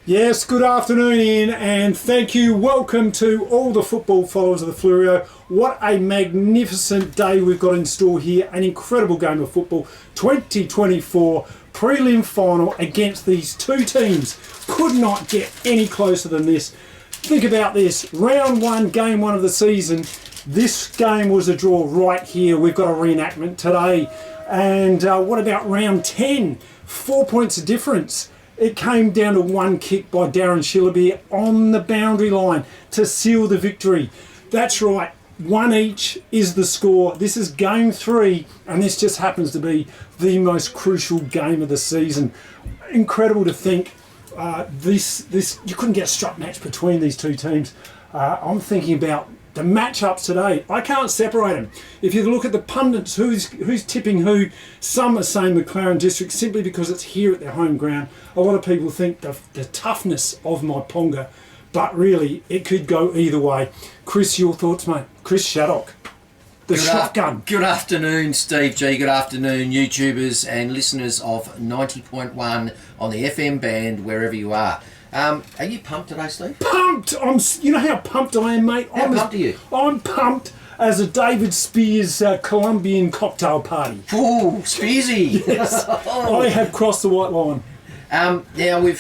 Yes, good afternoon, Ian, and thank you. Welcome to all the football followers of the Flurio. What a magnificent day we've got in store here. An incredible game of football. 2024 prelim final against these two teams. Could not get any closer than this. Think about this. Round one, game one of the season. This game was a draw right here. We've got a reenactment today. And what about round 10? 4 points of difference. It came down to one kick by Darren Shillaby on the boundary line to seal the victory. That's right, one each is the score. This is game three, and this just happens to be the most crucial game of the season. Incredible to think this you couldn't get a strut match between these two teams. I'm thinking about the matchups today. I can't separate them. If you look at the pundits, who's tipping who, some are saying McLaren District simply because it's here at their home ground. A lot of people think the toughness of my Ponga, but really it could go either way. Chris, your thoughts, mate? Chris Shaddock, the shotgun. Good afternoon, Steve G. Good afternoon, YouTubers and listeners of 90.1 on the FM band, wherever you are. Are you pumped today, Steve? Pumped! You know how pumped I am, mate? How pumped are you? I'm pumped as a David Spears Colombian cocktail party. Ooh, Spearsy! Yes, I have crossed the white line. Now We're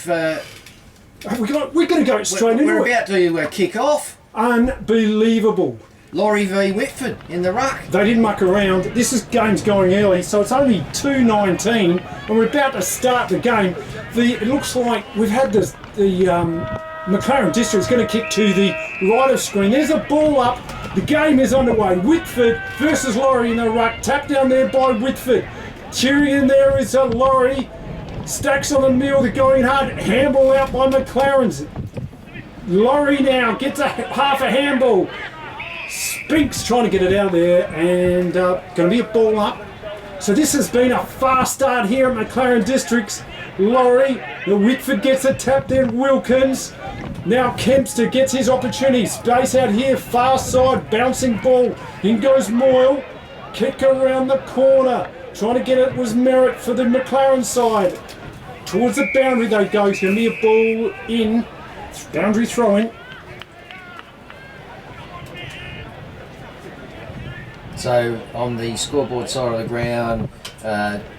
going to go straight into it. We're about to kick off. Unbelievable. Laurie v Whitford in the ruck. They didn't muck around. Game's going early, so it's only 2:19, and we're about to start the game. It looks like we've had the McLaren District is going to kick to the right of screen. There's a ball up. The game is underway. Whitford versus Laurie in the ruck. Tap down there by Whitford. Cheering in there is Laurie. Stacks on the mill. They're going hard. Handball out by McLaren's. Laurie now gets half a handball. Spinks trying to get it out there, and going to be a ball up. So this has been a fast start here at McLaren Districts. Laurie, the Whitford gets a tap there. Wilkins. Now Kempster gets his opportunity. Space out here, far side, bouncing ball. In goes Moyle. Kick around the corner. Trying to get it was Merritt for the McLaren side. Towards the boundary they go. It's going to be a ball in. Boundary throw-in. So on the scoreboard side of the ground,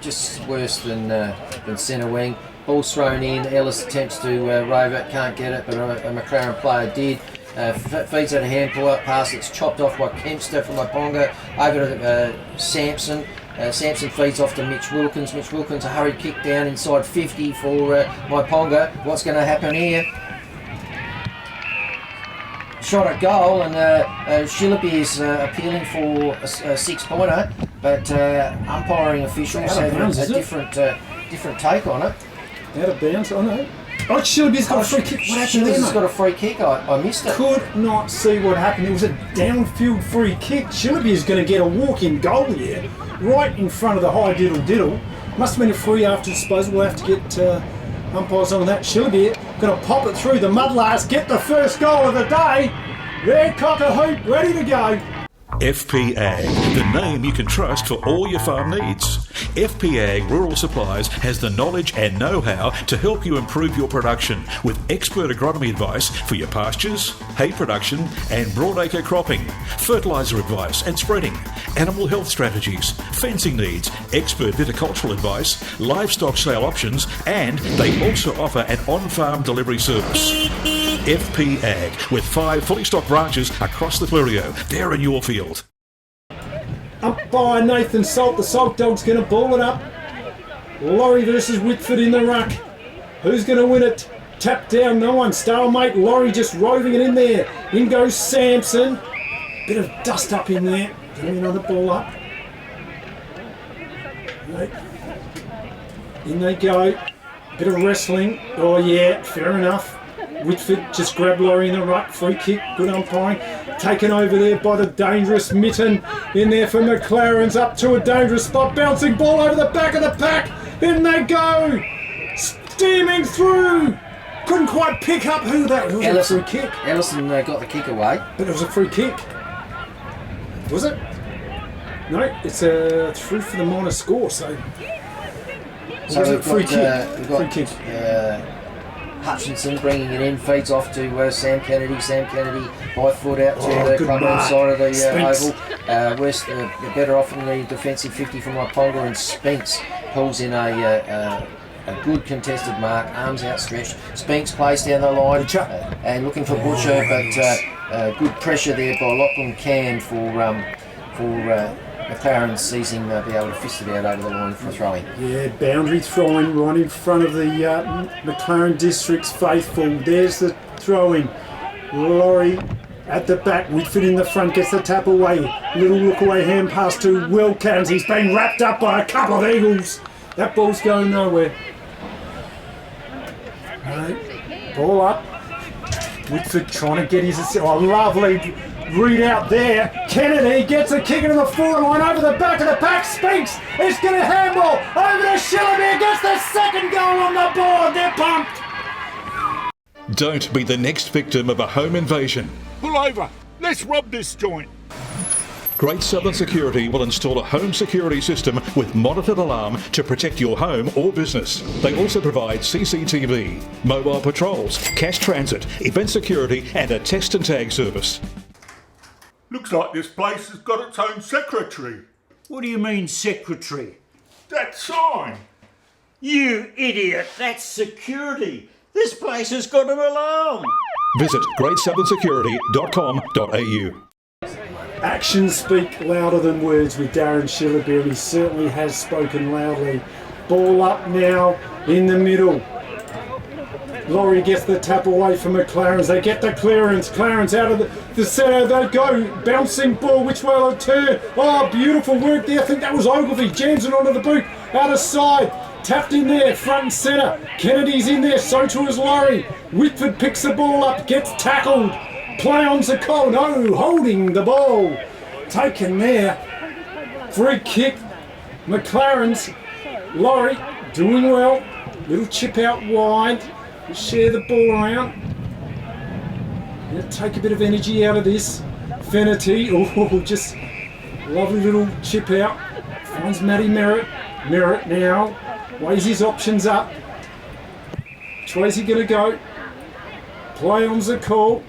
just worse than centre wing. Ball's thrown in. Ellis attempts to rove it, can't get it, but a McLaren player did. Feeds out a handball up pass. It's chopped off by Kempster from Ponga over to Sampson. Sampson feeds off to Mitch Wilkins. Mitch Wilkins, a hurried kick down inside 50 for Ponga. What's going to happen here? Shot at goal, and Shillaby is appealing for a six-pointer, but umpiring officials have a different take on it. Out of bounds, I know. Oh, Shillaby's got a free kick. What happened there, mate? Got a free kick. I missed it. Could not see what happened. It was a downfield free kick. Shillaby is going to get a walk-in goal here, right in front of the high diddle. Must have been a free after disposal. We'll have to get umpires on that. Shillaby going to pop it through. The Mudlarks get the first goal of the day. They're cock a hoop, ready to go. FP Ag, the name you can trust for all your farm needs. FP Ag Rural Supplies has the knowledge and know-how to help you improve your production with expert agronomy advice for your pastures, hay production and broadacre cropping, fertiliser advice and spreading, animal health strategies, fencing needs, expert viticultural advice, livestock sale options, and they also offer an on-farm delivery service. FP Ag, with 5 fully stocked branches across the Flurio. They're in your field. Up by Nathan Salt. The Salt Dog's going to ball it up. Laurie versus Whitford in the ruck. Who's going to win it? Tap down, no one. Stalemate. Laurie just roving it in there. In goes Sampson. Bit of dust up in there. Getting another ball up. In they go. Bit of wrestling. Oh yeah, fair enough. Whitford just grabbed Laurie in the ruck. Free kick, good umpiring. Taken over there by the dangerous Mitten. In there for McLaren's, up to a dangerous spot. Bouncing ball over the back of the pack. In they go. Steaming through. Couldn't quite pick up who that was. Ellison, a free kick. Ellison got the kick away. But it was a free kick. Was it? No, it's through for the minor score, so... So we've free got, kick. free kick. Hutchinson bringing it in, feeds off to Sam Kennedy. Sam Kennedy by foot out to the good clubroom mark. side of the Spinks. oval. West better off in the defensive 50 from Waiponga, and Spinks pulls in a good contested mark, arms outstretched. Spinks plays down the line and looking for Butcher, but good pressure there by Lachlan Cam for McLaren seizing be able to fist it out over the line for throwing. Yeah, boundary throwing right in front of the McLaren District's faithful. There's the throwing. Laurie at the back, Whitford in the front, gets the tap away. Little look away hand pass to Wilkins. He's been wrapped up by a couple of Eagles. That ball's going nowhere. Right, ball up. Whitford trying to get his assist. Oh, lovely read out there. Kennedy gets a kick into the forward line over the back of the pack. Spinks is going to handball over to Shillabere. Gets the second goal on the board. They're pumped. Don't be the next victim of a home invasion. Pull over. Let's rob this joint. Great Southern Security will install a home security system with monitored alarm to protect your home or business. They also provide CCTV, mobile patrols, cash transit, event security and a test and tag service. Looks like this place has got its own secretary. What do you mean, secretary? That sign. You idiot, that's security. This place has got an alarm. Visit greatsouthern.security.com.au. Actions speak louder than words with Darren Shillabere. He certainly has spoken loudly. Ball up now in the middle. Laurie gets the tap away from McLaren. They get the clearance. Clarence out of the centre. They go. Bouncing ball. Which way will it turn? Oh, beautiful work there. I think that was Ogilvie. Jams it onto the boot. Out of side. Tapped in there. Front and centre. Kennedy's in there. So too is Laurie. Whitford picks the ball up. Gets tackled. Play on to Cole. No, holding the ball. Taken there. Free kick. McLaren's. Laurie doing well. Little chip out wide. Share the ball around. Gonna take a bit of energy out of this. Fennerty. Oh, just lovely little chip out. Finds Matty Merritt. Merritt now weighs his options up. Which way's he gonna go? Play on's the call.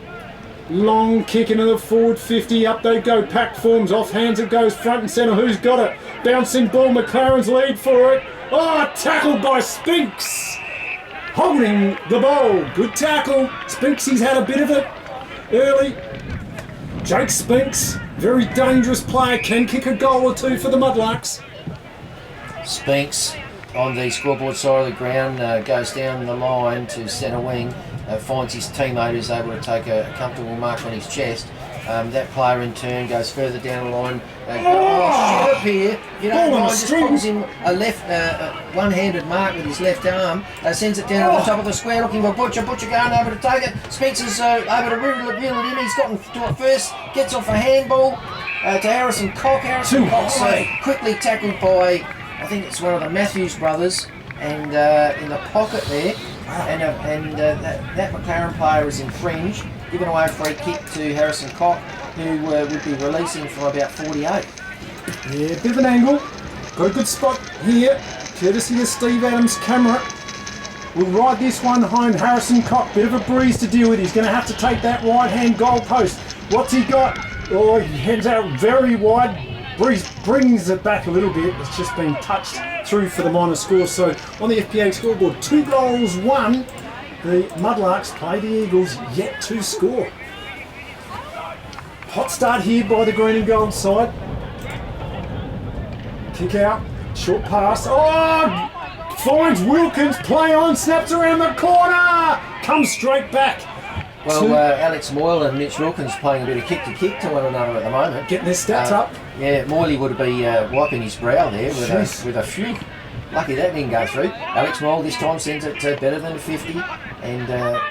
Long kick into the forward 50. Up they go. Pack forms. Off hands it goes. Front and centre. Who's got it? Bouncing ball. McLaren's lead for it. Oh, tackled by Spinks. Holding the ball. Good tackle. Spinks, he's had a bit of it early. Jake Spinks, very dangerous player. Can kick a goal or two for the Mudlarks. Spinks on the scoreboard side of the ground goes down the line to centre wing, finds his teammate who's able to take a comfortable mark on his chest. That player in turn goes further down the line. Shut up here. You don't mind, just pulls in a left, one-handed mark with his left arm. Sends it down to the top of the square looking for Butcher. Butcher going over to take it. Spinks is able to reel it in. He's gotten to it first. Gets off a handball to Harrison Cock. Harrison Cock's quickly tackled by, I think it's one of the Matthews brothers, and in the pocket there. And that McLaren player is infringed, giving away a free kick to Harrison Cock, who would be releasing from about 48. Yeah, bit of an angle. Got a good spot here, courtesy of Steve Adams' camera. We'll ride this one home. Harrison Cock, bit of a breeze to deal with. He's going to have to take that right-hand goal post. What's he got? Oh, he heads out very wide. Breeze brings it back a little bit. It's just been touched through for the minor score. So on the FPA scoreboard, 2 goals, 1. The Mudlarks play the Eagles, yet to score. Hot start here by the green and gold side. Kick out, short pass. Oh! Finds Wilkins, play on, snaps around the corner! Comes straight back. Well, Alex Moyle and Mitch Wilkins playing a bit of kick to one another at the moment. Getting their stats up. Yeah, Moyle would be wiping his brow there with a phew. Lucky that didn't go through. Alex Moyle this time sends it better than a 50. And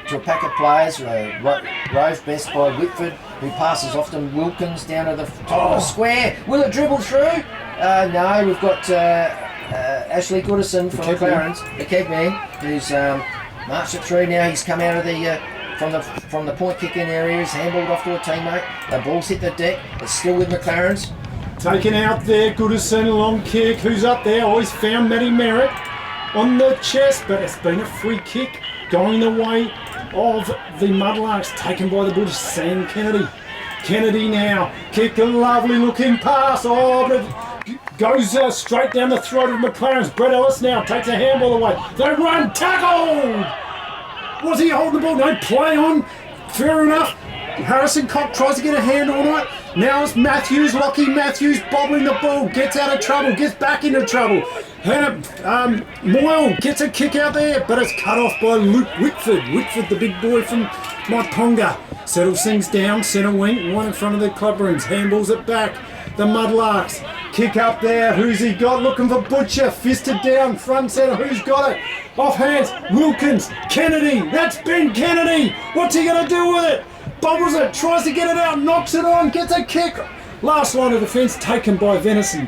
to a pack of players, Rove best by Whitford, who passes off to Wilkins down to the top of the square. Will it dribble through? No, we've got Ashley Goodison from McLaren's, the keg man, who's marched it through now. He's come out of the from the point kicking area. He's handballed off to a teammate. The ball's hit the deck. It's still with McLaren's. Taken out there, Goodison, long kick. Who's up there? Always found Matty Merritt on the chest, but it's been a free kick going the way of the Mudlarks, taken by the Bulldogs. Sam Kennedy. Kennedy now, kick a lovely looking pass. Oh, but it goes straight down the throat of McLaren's. Brett Ellis now takes a handball away. They run, tackled! Was he holding the ball? No, play on. Fair enough. Harrison Cock tries to get a hand on it. Now it's Matthews, Lockie Matthews bobbling the ball, gets out of trouble, gets back into trouble. Moyle gets a kick out there, but it's cut off by Luke Whitford. Whitford, the big boy from Maiponga, settles things down, centre wing, one in front of the club rooms, handballs it back. The Mudlarks kick up there. Who's he got? Looking for Butcher, fisted down, front centre. Who's got it? Off hands, Wilkins, Kennedy. That's Ben Kennedy. What's he going to do with it? Bobbles it, tries to get it out, knocks it on, gets a kick. Last line of defence taken by Venison.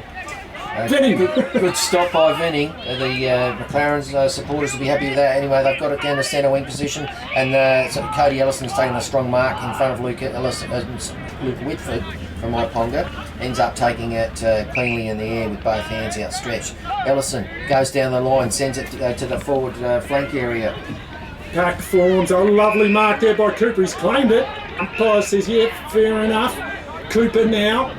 Venning. Good stop by Venning. The McLaren's supporters will be happy with that. Anyway, they've got it down to centre wing position, and so Cody Ellison's taking a strong mark in front of Luke Whitford from Maiponga. Ends up taking it cleanly in the air with both hands outstretched. Ellison goes down the line, sends it to the forward flank area. Pack forms a lovely mark there by Cooper. He's claimed it. Umpire says, yeah, fair enough. Cooper now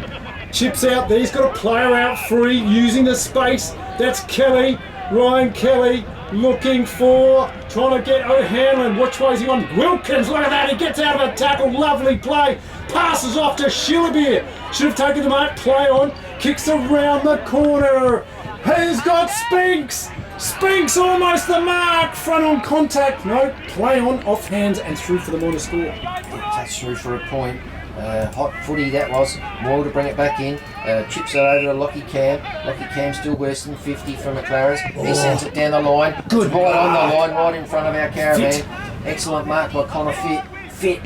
chips out there. He's got a player out free using the space. That's Kelly. Ryan Kelly looking for, trying to get O'Hanlon. Which way is he on? Wilkins, look at that. He gets out of a tackle. Lovely play. Passes off to Shillabeer. Should have taken the mark. Play on. Kicks around the corner. He's got Spinks. Spinks almost the mark. Front on contact. No, play on, off hands and through for the Moana score. Touch through for a point. Hot footy that was. Moyle to bring it back in. Chips it over to Lockie Cam. Lockie Cam still worse than 50 from McLaren's. He sends it down the line. Good right on mark. the line, right in front of our caravan. Fit. Excellent mark by Connor Fit.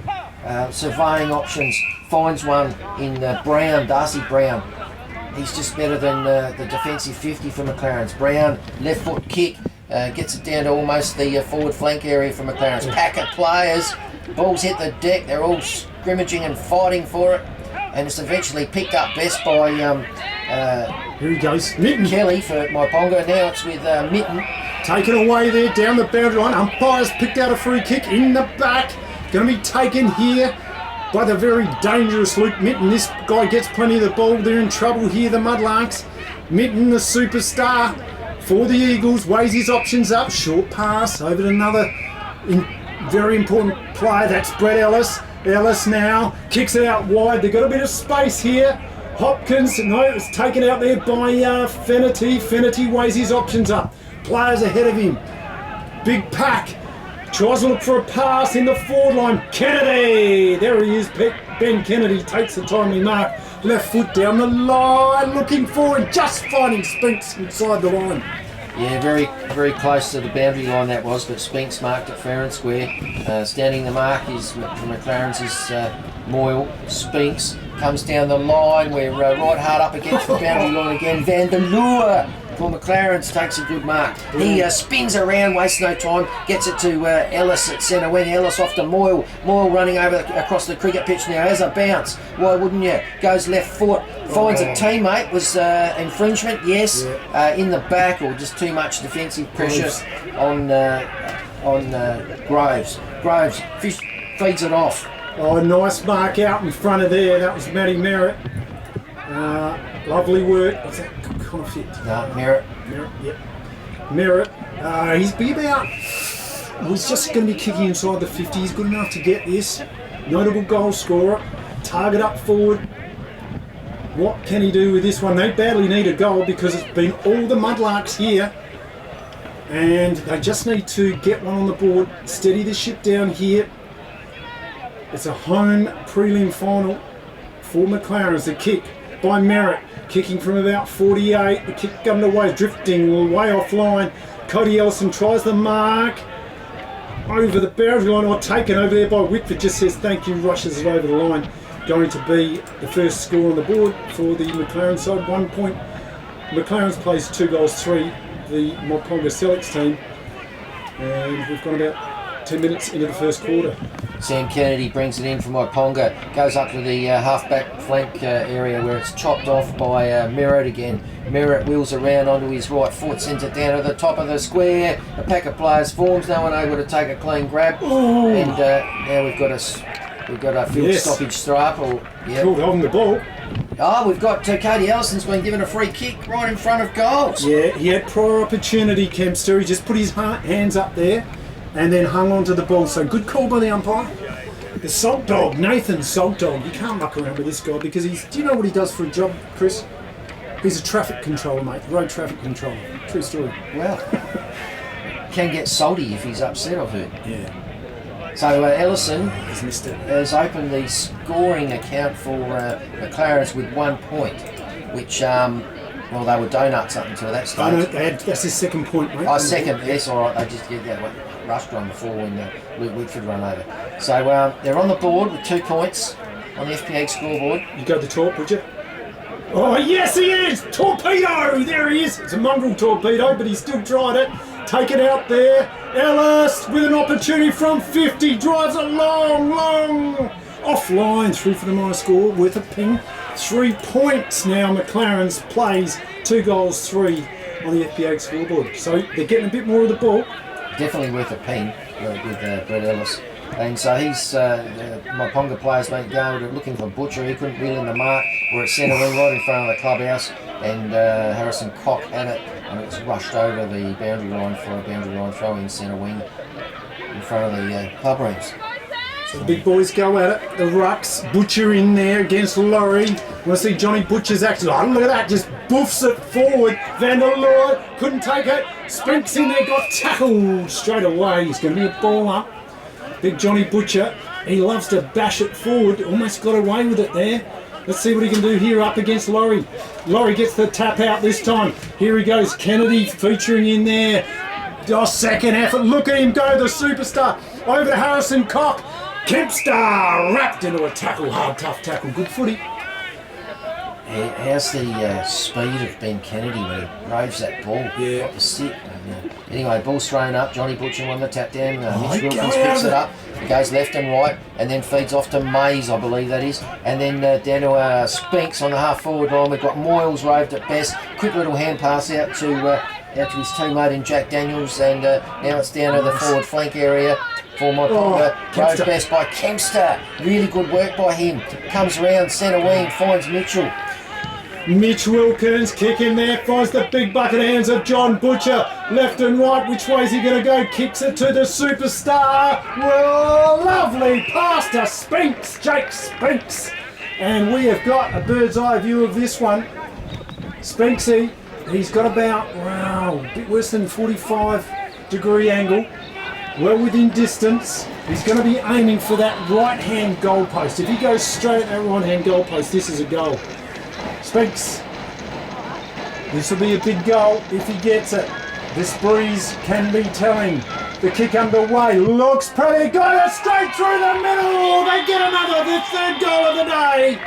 Surveying options. Finds one in Brown, Darcy Brown. He's just better than the defensive 50 for McLaren's. Brown, left foot kick, gets it down to almost the forward flank area for McLaren's. Pack of players, balls hit the deck, they're all scrimmaging and fighting for it. And it's eventually picked up best by Here he goes. Mitten. Kelly for Maiponga. Now it's with Mitten. Taken away there down the boundary line. Umpires picked out a free kick in the back. Going to be taken here by the very dangerous Luke Mitten. This guy gets plenty of the ball. They're in trouble here, the Mudlarks. Mitten, the superstar for the Eagles, weighs his options up. Short pass over to another very important player. That's Brett Ellis. Ellis now kicks it out wide. They've got a bit of space here. Hopkins, no, it's taken out there by Fennerty. Fennerty weighs his options up. Players ahead of him. Big pack. Tries to look for a pass in the forward line. Kennedy! There he is. Ben Kennedy takes the timely mark. Left foot down the line, looking forward, just finding Spinks inside the line. Yeah, very, very close to the boundary line that was, but Spinks marked it fair and square. Standing the mark is McLaren's Moyle. Spinks comes down the line. We're right hard up against the boundary line again. Van der Lure for McLaren's takes a good mark. He spins around, wastes no time, gets it to Ellis at centre wing. Ellis off to Moyle. Moyle running across the cricket pitch now. Has a bounce. Why wouldn't you? Goes left foot. Finds a teammate. Was infringement, yes. In the back, or just too much defensive pressure on Groves. Groves feeds it off. Oh, nice mark out in front of there. That was Matty Merritt. Lovely work. What's that? Kind of fit. No, Merritt. Merritt, yep. Merritt. He's be about. He's just going to be kicking inside the 50. He's good enough to get this. Notable goal scorer. Target up forward. What can he do with this one? They badly need a goal because it's been all the Mudlarks here. And they just need to get one on the board. Steady the ship down here. It's a home prelim final for McLaren's. The kick by Merritt. Kicking from about 48. The kick underway, drifting way offline. Cody Ellison tries the mark. Over the boundary line, or taken over there by Whitford. Just says thank you, rushes it over the line. Going to be the first score on the board for the McLaren side. 1 point. McLaren's plays 2 goals, 3. The Maiponga Selects team. And we've got about 2 minutes into the first quarter. Sam Kennedy brings it in from Waiponga, goes up to the half-back flank area where it's chopped off by Merritt again. Merritt wheels around onto his right foot, sends it down to the top of the square. A pack of players forms, no one able to take a clean grab. Ooh. And now we've got a field stoppage throw up. Called on the ball. Oh, we've got Cody Ellison's been given a free kick right in front of goals. Yeah, he had prior opportunity, Kempster. He just put his hands up there and then hung onto the ball. So good call by the umpire. The Salt Dog, Nathan Salt Dog. You can't muck around with this guy because do you know what he does for a job, Chris? He's a traffic controller, mate. Road traffic controller. True story. Well, can get salty if he's upset, I've heard. Yeah. So Ellison He's missed it. has opened the scoring account for McLaren's with 1 point, which, well, they were donuts up until that Oh, no, stage. that's his second point, mate. Oh, second, yes, all right. They just get that rushed on before when Luke Whitford run over. So they're on the board with 2 points on the FPA scoreboard. You go to the top, would you? Oh, yes, he is! Torpedo! There he is. It's a mongrel torpedo, but he still tried it. Take it out there. Ellis with an opportunity from 50. Drives it long. Offline, through for the minor score, worth a ping. 3 points now. McLaren's plays 2 goals, 3 on the FPA scoreboard. So they're getting a bit more of the ball. Definitely worth a ping with Brett Ellis. And so he's, my Ponga players make go looking for Butcher. He couldn't reel in the mark. We're at centre wing right in front of the clubhouse. And Harrison Cock had it. And it was rushed over the boundary line for a boundary line throw in centre wing in front of the club rooms. So the big boys go at it. The Rucks, Butcher in there against Laurie. Want to see Johnny Butcher's action. Oh, look at that. Just boofs it forward. Van der Looy couldn't take it. Spinks in there, got tackled straight away. He's going to be a ball up. Big Johnny Butcher. He loves to bash it forward. Almost got away with it there. Let's see what he can do here up against Laurie. Laurie gets the tap out this time. Here he goes. Kennedy featuring in there. Oh, second effort. Look at him go, the superstar. Over to Harrison Cock. Kempster wrapped into a tackle. Hard, tough tackle. Good footy. How's the speed of Ben Kennedy when he roves that ball? Yeah. Got the sit. Anyway, ball's thrown up. Johnny Butcher won the tap down. Mitch he Wilkins go picks out. it up. He goes left and right and then feeds off to Mays, I believe that is. And then down to Spinks on the half forward line. We've got Moyles roved at best. Quick little hand pass out to his teammate in Jack Daniels. And now it's down to the forward flank area for my Ponga. Kempster. Roved best by Kempster. Really good work by him. Comes around centre wing, finds Mitchell. Mitch Wilkins kicking there, finds the big bucket hands of John Butcher. Left and right, which way is he going to go? Kicks it to the superstar. Well, lovely pass to Spinks, Jake Spinks. And we have got a bird's eye view of this one. Spinksy, he's got about, a bit worse than 45-degree angle. Well within distance. He's going to be aiming for that right-hand goalpost. If he goes straight at that right-hand goalpost, this is a goal. Spinks. This will be a big goal if he gets it. This breeze can be telling. The kick underway. Looks pretty good. It's straight through the middle. They get another, the third goal of the day.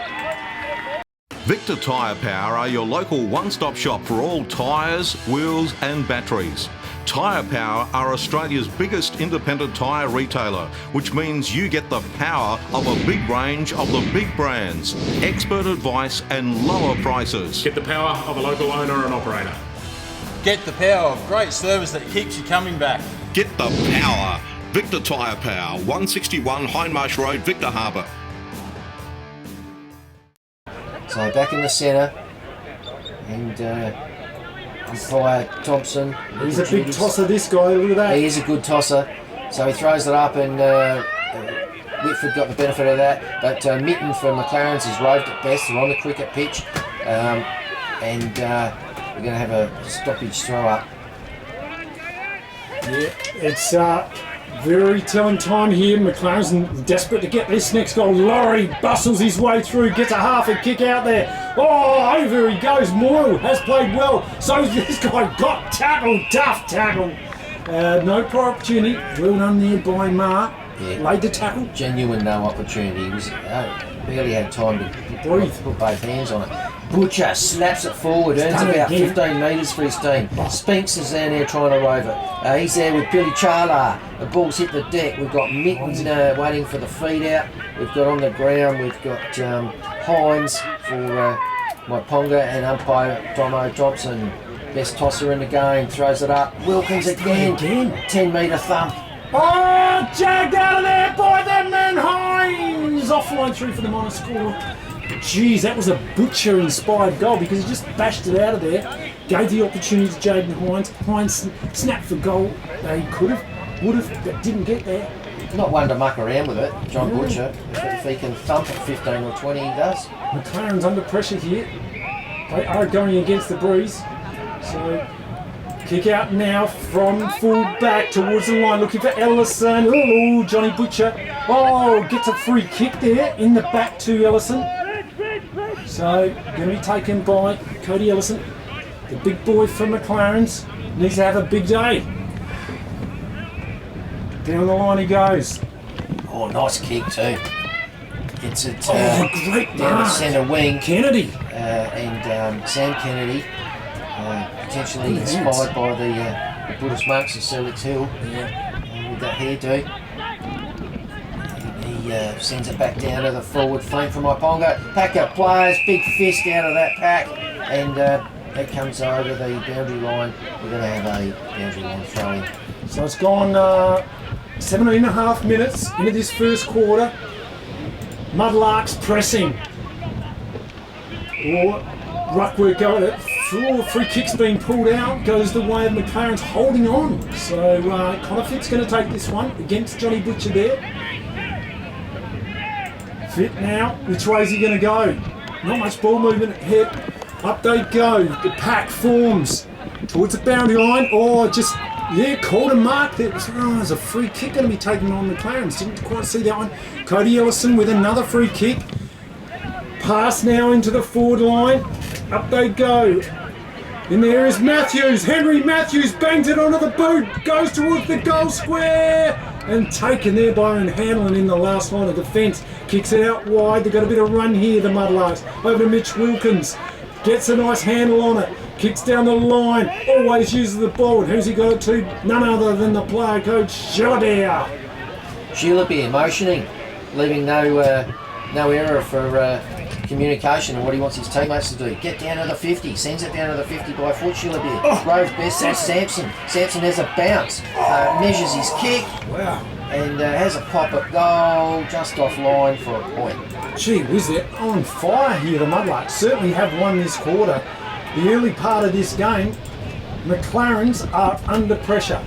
Victor Tyre Power are your local one-stop shop for all tyres, wheels and batteries. Tyre Power are Australia's biggest independent tyre retailer, which means you get the power of a big range of the big brands, expert advice and lower prices. Get the power of a local owner and operator. Get the power of great service that keeps you coming back. Get the power. Victor Tyre Power, 161 Hindmarsh Road, Victor Harbour. So back in the centre, and umpire Thompson. He's a big tosser, this guy. Look at that. He is a good tosser. So he throws it up, and Whitford got the benefit of that. But Mitten for McLaren's is roved at best. They're on the cricket pitch, and we're going to have a stoppage throw up. Yeah, it's very telling time here. McLaren's desperate to get this next goal. Laurie bustles his way through, gets a half a kick out there. Oh, over he goes. Moyle has played well. So this guy got tackled, tough tackle. No prior opportunity. Well done there by Mark. Yeah. Laid the tackle. Genuine no opportunity. He was barely had time to Breathe. put both hands on it. Butcher slaps it forward, earns done it about again. 15 metres for his team. Spinks is down there trying to rove it. He's there with Billy Charla. The ball's hit the deck. We've got Mittens waiting for the feed out. We've got on the ground, we've got Hines for Maiponga and umpire Domo Thompson. Best tosser in the game, throws it up. Wilkins again. 10 metre thump. Oh, jagged out of there by that man Hines! Offline through for the minor score. Jeez, that was a Butcher-inspired goal because he just bashed it out of there. Gave the opportunity to Jaden Hines. Hines snapped for goal. He could have, would have, but didn't get there. Not one to muck around with it, John Butcher. If he can thump at 15 or 20, he does. McLaren's under pressure here. They are going against the breeze. So, kick out now from full back towards the line, looking for Ellison. Oh, Johnny Butcher. Oh, gets a free kick there in the back to Ellison. So, going to be taken by Cody Ellison. The big boy from McLaren's needs to have a big day. Down the line he goes. Oh, nice kick too. Gets it Great down the mark. centre wing. Kennedy. And Sam Kennedy, potentially inspired by the Buddhist monks of Selix Hill with that hairdo. He sends it back down to the forward flank from Maiponga. Pack of players, big fist out of that pack, and it comes over the boundary line. We're going to have a boundary line throw in. So it's gone 17 and a half minutes into this first quarter. Mudlarks pressing. Or Ruckworth going at it. Free kick's being pulled out. Goes the way of McLaren's holding on. So Connor going to take this one against Johnny Butcher there. Fit now. Which way is he going to go? Not much ball movement ahead. Up they go. The pack forms towards the boundary line. Oh, just, called a mark there. There's a free kick going to be taken on McLaren's. Didn't quite see that one. Cody Ellison with another free kick. Pass now into the forward line. Up they go. And there is Matthews. Henry Matthews bangs it onto the boot. Goes towards the goal square. And taken there by Hanlon in the last line of defence. Kicks it out wide. They've got a bit of run here, the Mudlarks. Over to Mitch Wilkins. Gets a nice handle on it. Kicks down the line. Always uses the ball. And who's he got it to? None other than the player coach, Shillabeer. Shillabeer motioning, leaving no error for communication and what he wants his teammates to do. Get down to the 50, sends it down to the 50 by foot. Shillabeer. Rove best as Sampson. Sampson has a bounce, measures his kick, and has a pop at goal, just offline for a point. Gee whiz, they're on fire here, the Mudlarks. Certainly have won this quarter. The early part of this game, McLaren's are under pressure.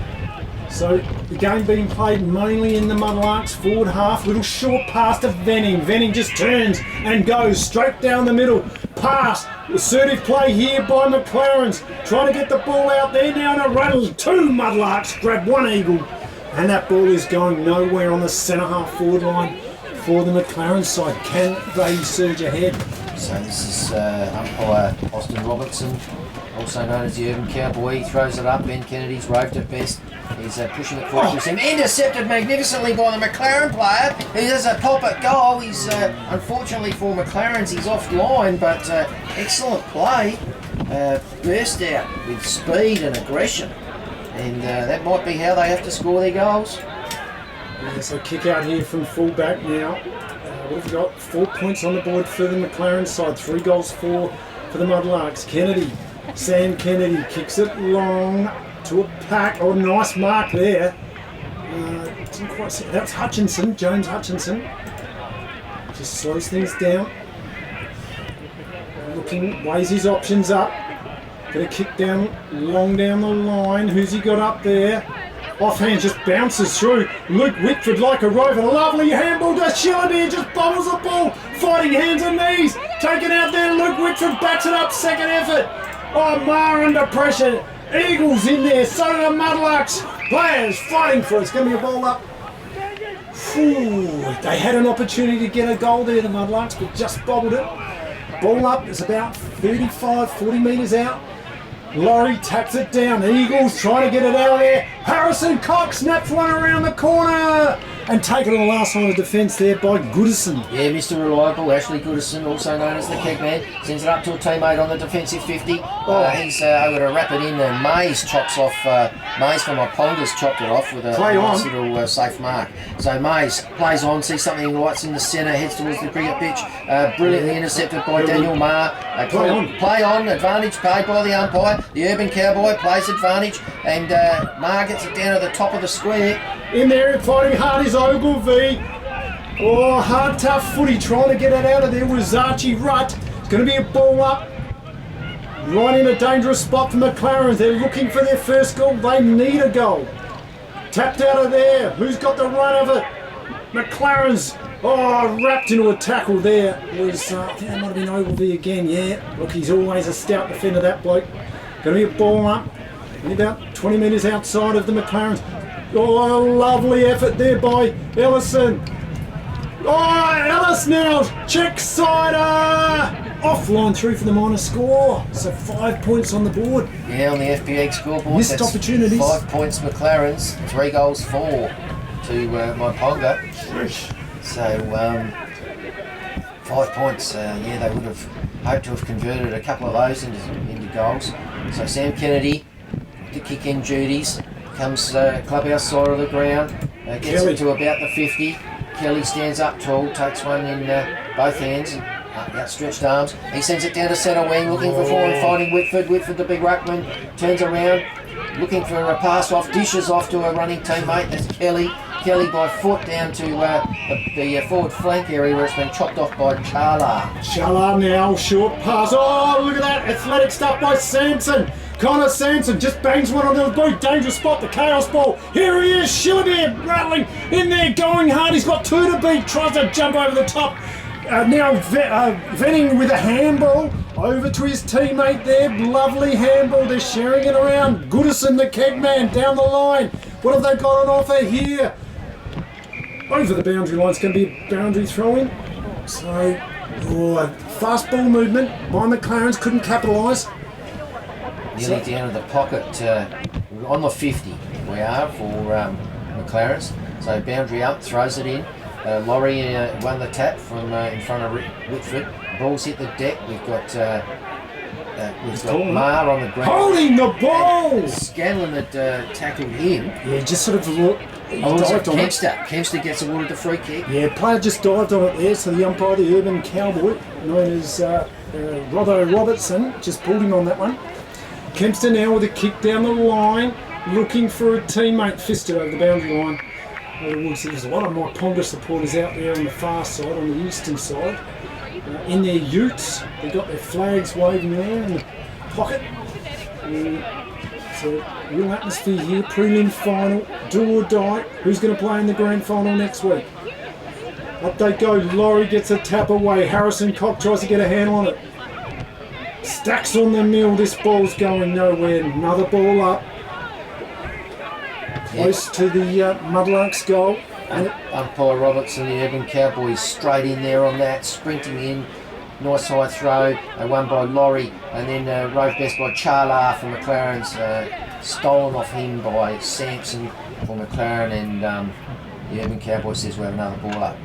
So the game being played mainly in the Mudlarks forward half. Little short pass to Venning. Venning just turns and goes straight down the middle. Pass. Assertive play here by McLaren's. Trying to get the ball out there now in a run. Two Mudlarks grab one eagle. And that ball is going nowhere on the centre half forward line for the McLaren side. Can they surge ahead? So this is umpire Austin Robertson, also known as the Urban Cowboy. He throws it up. Ben Kennedy's roved it best. He's pushing it forward. Intercepted magnificently by the McLaren player. He does a pop at goal. He's unfortunately for McLaren's, he's offline, but excellent play. Burst out with speed and aggression, and that might be how they have to score their goals. Yeah, so kick out here from full back now. We've got 4 points on the board for the McLaren side. 3 goals for the Mudlarks. Kennedy, Sam Kennedy kicks it long to a pack. Oh, nice mark there. Didn't quite see. That's Hutchinson, James Hutchinson. Just slows things down. Looking, weighs his options up. Gonna kick down, long down the line. Who's he got up there? Offhand just bounces through. Luke Whitford like a rover. Lovely handball to Shillabeer. Just bobbles the ball. Fighting hands and knees. Taken out there. Luke Whitford backs it up. Second effort. Oh, Mar under pressure. Eagles in there. So do the Mudlarks. Players fighting for it. It's going to be a ball up. Ooh, they had an opportunity to get a goal there, the Mudlarks, but just bobbled it. Ball up. It's about 35, 40 metres out. Laurie taps it down. Eagles trying to get it out of there. Harrison Cox snaps one around the corner. and taken on the last line of defence there by Goodison. Yeah, Mr. Reliable, Ashley Goodison, also known as the Kegman, sends it up to a teammate on the defensive 50. He's able to wrap it in, and Mays chops off, Mays from Ponga's chopped it off with a nice little safe mark. So Mays plays on, sees something lights in the centre, heads towards the cricket pitch, brilliantly intercepted by Daniel Marr. Play on, advantage paid by the umpire. The Urban Cowboy plays advantage, and Marr gets it down to the top of the square. In there, fighting hard is Ogilvie. Oh, hard, tough footy, trying to get it out of there with Zachi Rutt. It's going to be a ball up. Right in a dangerous spot for McLaren. They're looking for their first goal. They need a goal. Tapped out of there. Who's got the run of it? McLaren's wrapped into a tackle there. I think that might have been Ogilvie again. Yeah, look, he's always a stout defender, that bloke. Going to be a ball up. Only about 20 metres outside of the McLarens. Oh, lovely effort there by Ellison. Oh, Ellis now, check-sider! Offline through for the minor score. So 5 points on the board. Yeah, on the FPX scoreboard. Missed opportunities. 5 points McLaren's, 3 goals 4 to my Ponga. So 5 points, they would have hoped to have converted a couple of those into goals. So Sam Kennedy, the kick-in duties. Comes clubhouse side of the ground, gets it to about the 50. Kelly stands up tall, takes one in both hands and outstretched arms. He sends it down to centre wing, looking for forward, finding Whitford. Whitford, the big ruckman, turns around, looking for a pass off, dishes off to a running teammate. That's Kelly. Kelly by foot down to the forward flank area where it's been chopped off by Charla. Charla now, short pass. Oh, look at that, athletic stuff by Sampson. Connor Sampson just bangs one on the boot. Dangerous spot, the chaos ball. Here he is, Shillabere rattling in there, going hard. He's got 2 to beat, tries to jump over the top. Now Venning with a handball over to his teammate there. Lovely handball, they're sharing it around. Goodison, the Kegman, down the line. What have they got on offer here? Over the boundary line, it's going to be a boundary throw-in. So, fast ball movement by McLaren's, couldn't capitalise. Nearly down to the pocket on the 50 we are for McLaren's. So boundary up, throws it in. Laurie won the tap from in front of Whitford. Ball's hit the deck. We've got Marr on the ground. Holding the ball! Scanlon had tackled him. Yeah, just sort of dived on it. Kempster gets awarded the free kick. Yeah, player just dived on it there, so the umpire, the Urban Cowboy, known as Robbo Robertson, just pulled him on that one. Kempster now with a kick down the line, looking for a teammate, fisted over the boundary line. There's a lot of my Ponga supporters out there on the far side, on the eastern side. In their utes, they've got their flags waving there in the pocket. So, real atmosphere here, prelim final, do or die. Who's going to play in the grand final next week? Up they go, Laurie gets a tap away. Harrison Cock tries to get a handle on it. Stacks on the mill, this ball's going nowhere. Another ball up. Close to the Mudlarks goal. And umpire Robertson, the Urban Cowboys, straight in there on that, sprinting in. Nice high throw, won by Laurie, and then rove best by Charla for McLaren's, stolen off him by Sampson for McLaren, and the Urban Cowboys says we have another ball up.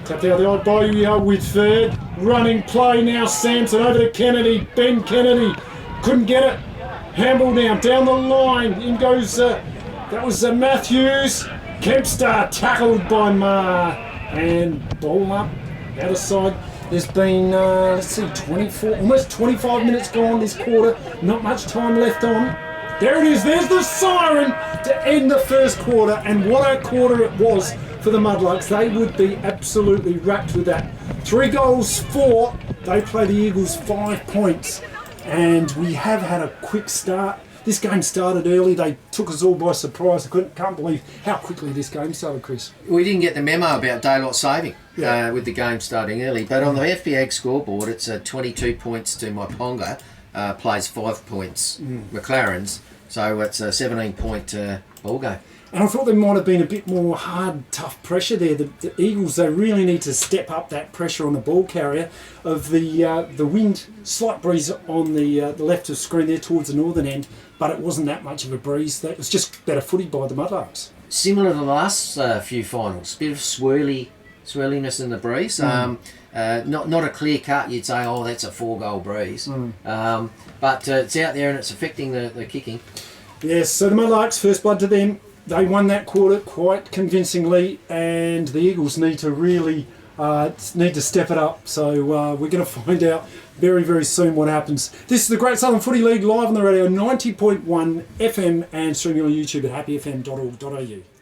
Tapped out the odd body with third. Running play now, Sampson over to Kennedy. Ben Kennedy couldn't get it. Handball down the line. In goes, that was Matthews. Kempster tackled by Marr. And ball up, out of side. There's been, let's see, 24, almost 25 minutes gone this quarter. Not much time left on. There it is, there's the siren to end the first quarter. And what a quarter it was for the Mudlarks. They would be absolutely wrapped with that. 3 goals, 4. They play the Eagles 5 points. And we have had a quick start. This game started early. They took us all by surprise. I can't believe how quickly this game started, Chris. We didn't get the memo about daylight saving with the game starting early. But on the FBA scoreboard, it's 22 points to my Ponga. Plays 5 points, McLaren's. So it's a 17-point ball game. And I thought there might have been a bit more hard, tough pressure there. The Eagles, they really need to step up that pressure on the ball carrier of the wind, slight breeze on the left of screen there towards the northern end, but it wasn't that much of a breeze. That was just better footy by the Mudlarks. similar to the last few finals, bit of swirliness in the breeze. Not a clear cut. You'd say, oh, that's a 4-goal breeze, but it's out there and it's affecting the kicking. Yes, so the Mudlarks, first blood to them. They won that quarter quite convincingly, and the Eagles need to really step it up. So we're going to find out very, very soon what happens. This is the Great Southern Footy League live on the radio, 90.1 FM, and streaming on YouTube at happyfm.org.au.